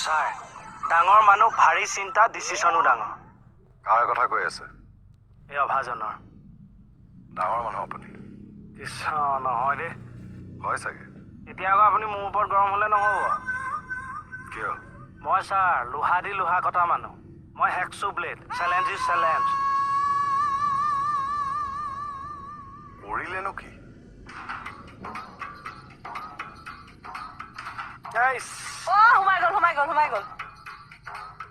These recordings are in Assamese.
ছাৰ ডাঙৰ মানুহ ভাৰী চিন্তা ডিচিশ্যনো ডাঙৰ কাৰ কথা কৈ আছে এই অভাজনৰ ডাঙৰ মানুহ আপুনি কৃষ্ণ নহয় দেই হয় চাগে এতিয়া আকৌ আপুনি মোৰ ওপৰত গৰম হ'লে নহ'ব কিয় মই ছাৰ লোহা দি লোহা কটা মানুহ মই হেক্সু ব্লেড চেলেঞ্জ ইজ চেলেঞ্জ কৰিলেনো কি সোমাই গ'ল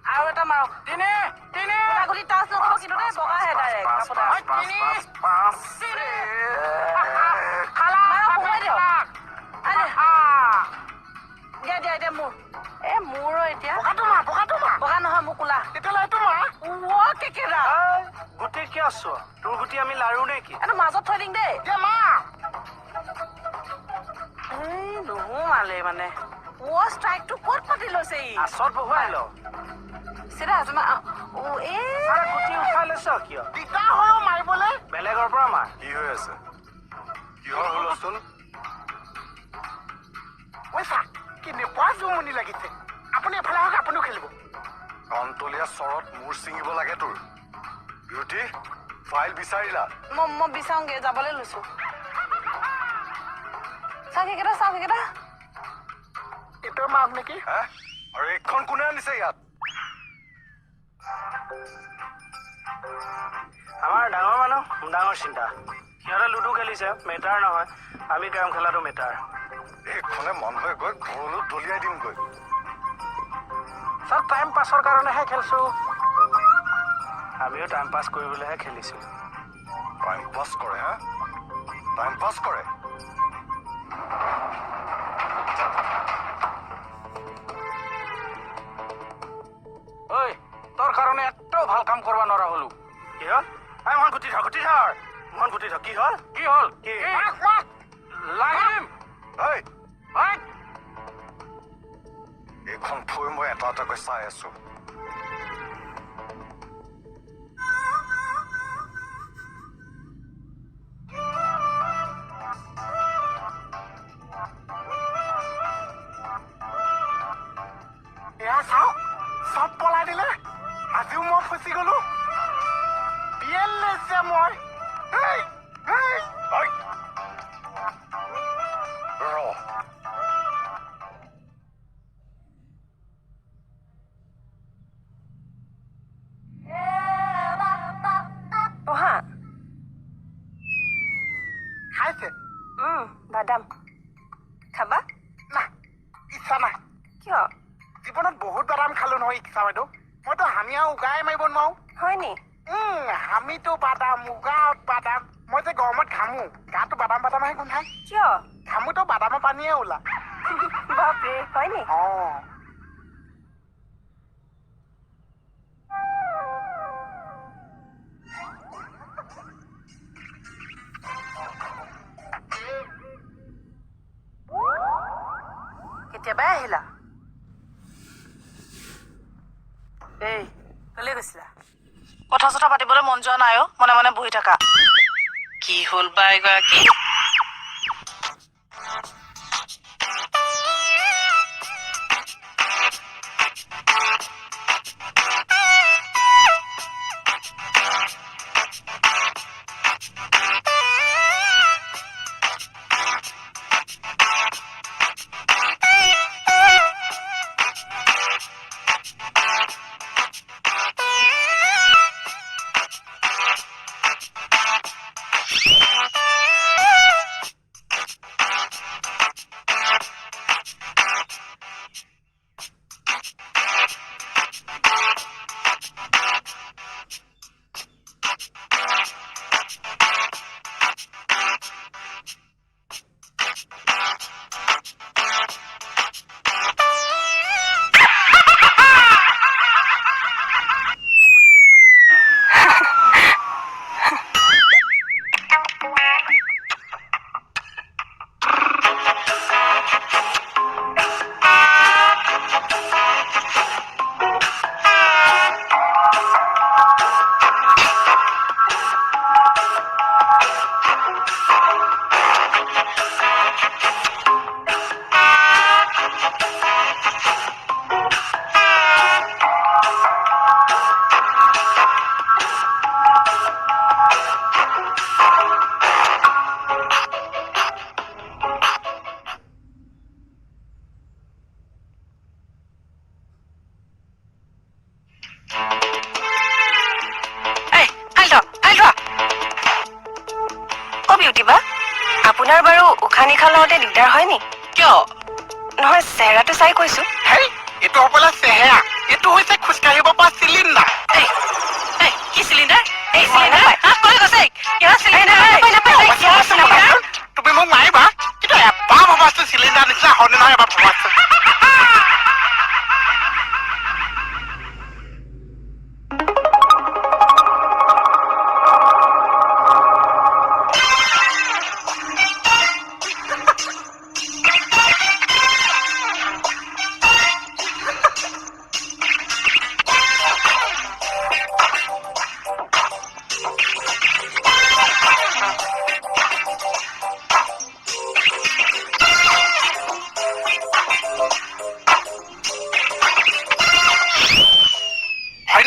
আৰু এটা মাৰক তিনি গোলাগুলি টাচ নকৰিব কিন্তু দেই বগাহে ডাইৰেক্ট দিয়া মোৰ মোৰো এতিয়া বগা নহয় মোৰ কোলা কেকেৰা গুটি কিয় আছো তোৰ গুটি আমি লাৰু নে কি এইটো মাজত থৈ দিম দেই নোসোমালে মানে ষ্ট্ৰাইকটো ক'ত পাতি লৈছে ই আচত বহুৱাই ল চিধা গুটি উঠাই লৈছ কিয় দিগদাৰ হয় মাৰিবলৈ বেলেগৰ পৰা মাৰ কি হৈ আছে কিহৰ হুলস্থুল কেনেকুৱা জুমনি লাগিছে আপুনি এফালে আহক আপুনিও খেলিব কণ্টলীয়া চৰত মূৰ ছিঙিব লাগে তোৰ বিউটি ফাইল বিচাৰিলা মই বিচাৰোঁগে যাবলৈ লৈছো চাওক সেইকেইটা এইটো মাছ নেকি হে আৰু এইখন কোনে আনিছে ইয়াত আমাৰ ডাঙৰ মানুহ ডাঙৰ চিন্তা সিহঁতে লুডু খেলিছে মেটাৰ নহয় আমি কেৰম খেলাটো মেটাৰ এইখনে মন হৈ গৈ ঘৰলৈ দলিয়াই দিমগৈ চব টাইম পাছৰ কাৰণেহে খেলছো আমিও টাইম পাছ কৰিবলৈহে খেলিছো টাইম পাছ কৰে হা টাইম পাছ কৰে ঐ তোৰ কাৰণে এটাও ভাল কাম কৰিব নোৱাৰা হলো কি হ'ল মন গুটি ধৰ কি হ'ল লাগিম এইখন থৈ মই এটা এটাকৈ চাই আছো চব পলাই দিলে আজিও মই ফচি গলো বিয়েল লৈছে মই খাইছে বাদাম খাবা না ইচ্ছা নাই কিয় জীৱনত বহুত বাদাম খালো নহয় ইচ্ছা বাইদেউ মইতো হামি আৰু উগাই মাৰিব নোৱাৰো হয় নি হামিতো বাদাম উগাত বাদাম মই যে গৰমত ঘামো গাটো বাদামহে গোন্ধাই কিয় ঘামোতো বাদামৰ পানীয়ে ওলা বাপৰে হয় নি কেতিয়াবাই আহিলা এই কলে গৈছিলা কথা চথা পাতিবলৈ মন যোৱা নাই মনে মনে বহি থাকা কি হ'ল বা এগৰাকী নিশা লওঁতে দিগদাৰ হয় নি? কিয়? নহয় চেহেৰাটো চাই কৈছো। হেই, এইটো হ'বলা চেহেৰা। এইটো হৈছে খোজকাঢ়িব পৰা চিলিণ্ডাৰ। কি চিলিণ্ডাৰ? এই চিলিণ্ডাৰ কৈ কৈছে কিহৰ চিলিণ্ডাৰ? তুমি মোক মাৰিবা, কিন্তু এবাৰ ভবাচোন চিলিণ্ডাৰ নিচিনা হয়নে নহয় এবাৰ ভবাচোন।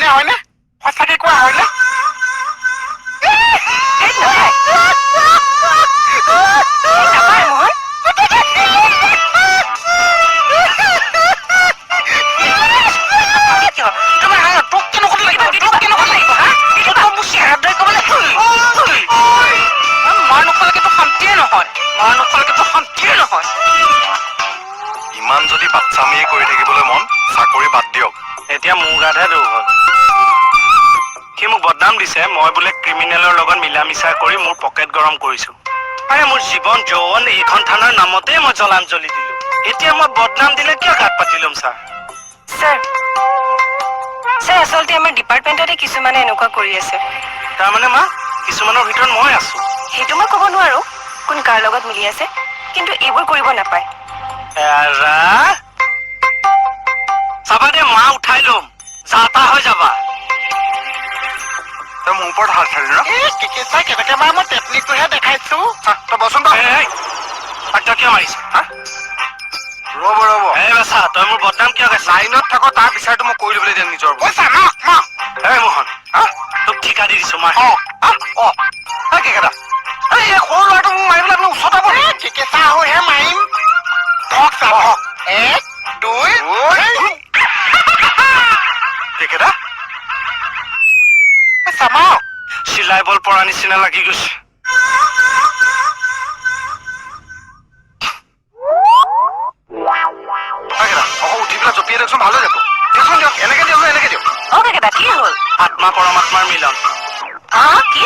হয়নে? সঁচাকে কোৱা হয়নে? ইমান যদি বাচ্চামিয়ে কৰি থাকিবলৈ মন, চাকৰি বাদ দিয়ক। এতিয়া মোৰ গাতহে দুখ হ'ল। সি মোক বদনাম দিছে মই বোলে ক্ৰিমিনেলৰ লগত মিলা মিছা কৰি মোৰ পকেট গৰম কৰিছো। আৰে মোৰ জীৱন যৌৱন এইখন থানাৰ নামতে মই জলাঞ্জলি দিলো। এতিয়া মই বদনাম দিলে কিয় গাত পাতি ল'ম ছাৰ? ছাৰ আচলতে আমাৰ ডিপাৰ্টমেণ্টতে কিছুমানে এনেকুৱা কৰি আছে। তাৰমানে মা কিছুমানৰ ভিতৰত মই আছো। সেইটো মই ক'ব নোৱাৰো কোন কাৰ লগত মিলি আছে, কিন্তু এইবোৰ কৰিব নাপায়। চাবা দে মা উঠাই ল'ম, যা তা হৈ যাবা। তই মোৰ ওপৰত হাত চালি ন? চিকিৎসা কেনেকে মাৰে মই টেকনিকটোহে দেখাইছো। তই বচোন বাৰু। তই কিয় মাৰিছ? ৰ'ব এই বাছা তই মোৰ বদনাম কিয় গাইছ? লাইনত থাক, তাৰ বিচাৰটো মই কৰি ল'বলৈ দিম নিজৰ ওপৰত। এই মোহন তোক ঠিকা দি দিছো মাৰ। কেকেটা এই সৰু ল'ৰাটো মোক মাৰিবলৈ আপুনি ওচৰত আব। চিকিৎসা হৈহে মাৰিম। এক, দুই, কেকেটা চামাওক। চিলাই বল পৰা নিচিনা লাগি গৈছে। উঠি পেলাই জপিয়াই দিয়কচোন, ভাল হৈ যাব। দিয়কচোন দিয়ক, এনেকে দিয়ক। অ কেকেটা কি হ'ল? আত্মা পৰমাত্মাৰ মিলন। কি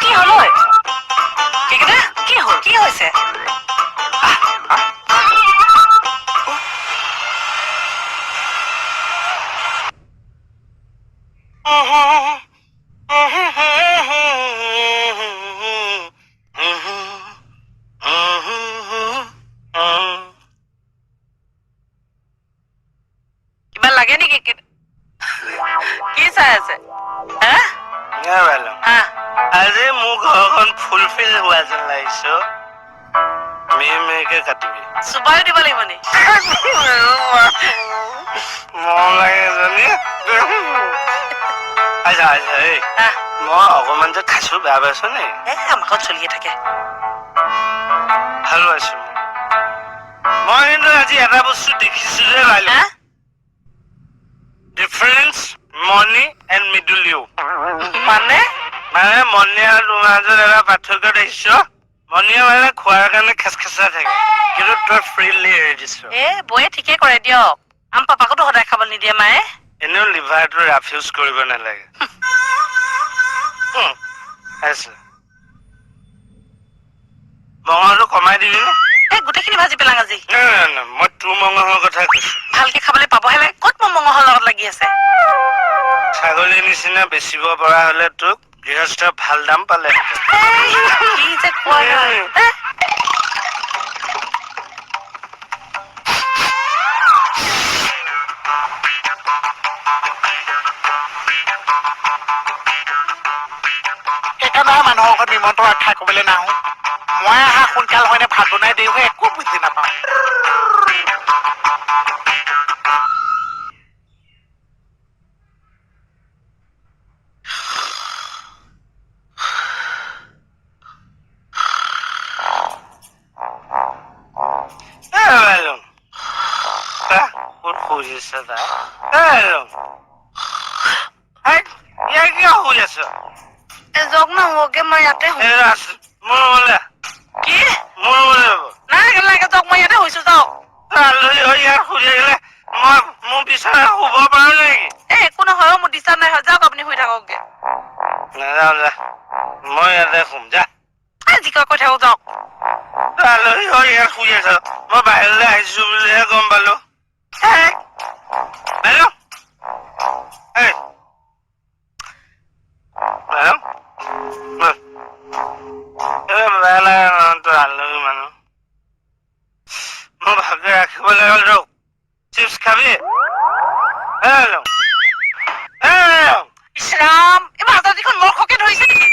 কি হ'ল? কেকেটা কি হ'ল? কি হৈছে? কিবা লাগে নেকি? কি চাই আছে? আজি মোৰ ঘৰখন ফুলফিল হোৱা যেন লাগিছে। মেকে কাটিবি চুপাৰি দিব লাগিব নি? মৰম লাগে এজনী। মই অকমান যে খাইছো বেয়া পাইছ নে? আমাৰ ঘৰত চলিয়ে থাকে। ভাল পাইছো মই কিন্তু আজি এটা বস্তু দেখিছো যে ডিফাৰেন্স মনি এণ্ড মিডল ইউ। মানে মনি আৰু তোমাৰ মাজত এটা পাৰ্থক্য দেখিছ। মনিয়ে মানে খোৱাৰ কাৰণে খেচখেচাই থাকে, কিন্তু তই ফ্ৰীলি এৰি দিছ। বৌয়ে ঠিকে কৰে দিয়ক। আমাৰ পাপাকোতো সদায় খাব নিদিয়ে মায়ে। এনেও লিভাৰটো ৰাফিউজ কৰিব নালাগে। মঙহটো কমাই দিবি নে? গোটেইখিনি ভাজি পেলাং আজি। মই তোৰ মঙহৰ কথা কৈছো। ভালকে খাবলৈ পাবহে লাগে। ক'ত মোৰ মঙহৰ লগত লাগি আছে? ছাগলীৰ নিচিনা বেচিব পৰা হলে তোক গৃহস্থ ভাল দাম পালে। কি যে কোৱা সেইকাৰণে মানুহৰ ঘৰত নিমন্ত্ৰণ ৰক্ষা কৰিবলৈ নাহো। মই অহা সোনকাল হয়নে ভাত বনাই দেৰি হৈ একো বুজি নাপাওঁ। জগ নহওঁগে মই ইয়াতে মোৰ নাযাওঁ যা মই ইয়াতে শুম যা আজি কৈ কৈ থাকো যাওক আলহী হৈ ইয়াত শুই আছ মই বাহিৰলৈ আহিছো বুলিহে গম পালো বাইদেউ এই বাইদেউ বেয়া লাগে তই আলহী মানুহ মই ভালকে ৰাখিবলৈ হ'ল ৰখ চিপছ খাবি ইছৰাম এই মাজৰাতিখন মোৰ খকে ধৰিছে নেকি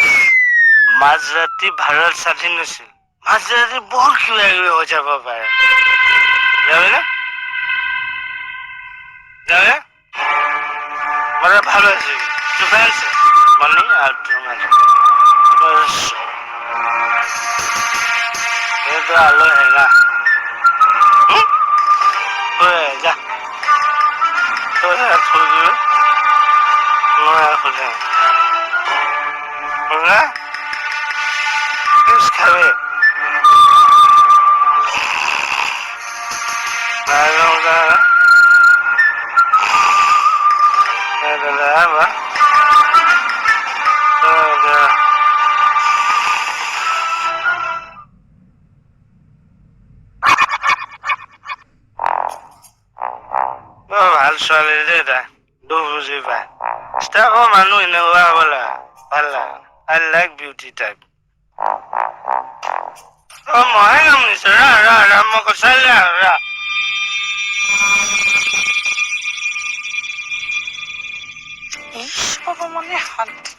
মাজৰাতি ভাৰত স্বাধীন হৈছিল মাজৰাতি বহুত কিবা কিবি হৈ যাব পাৰে যাবিনে যাবে মানে ভালো আছে tu fancy money R tu মানে itu alo hela যা খাবে ভাল ছোৱালী দেই তাই দুখ বুজি পায় ষ্টাফৰ মানুহ এনেকুৱা হ'ব লাগে ভাল লাগে আই লাইক বিউটি টাইপ মইহে কাম নিছো ৰা মই কৈছাই ৰা ইছ বাবা মানে শান্তি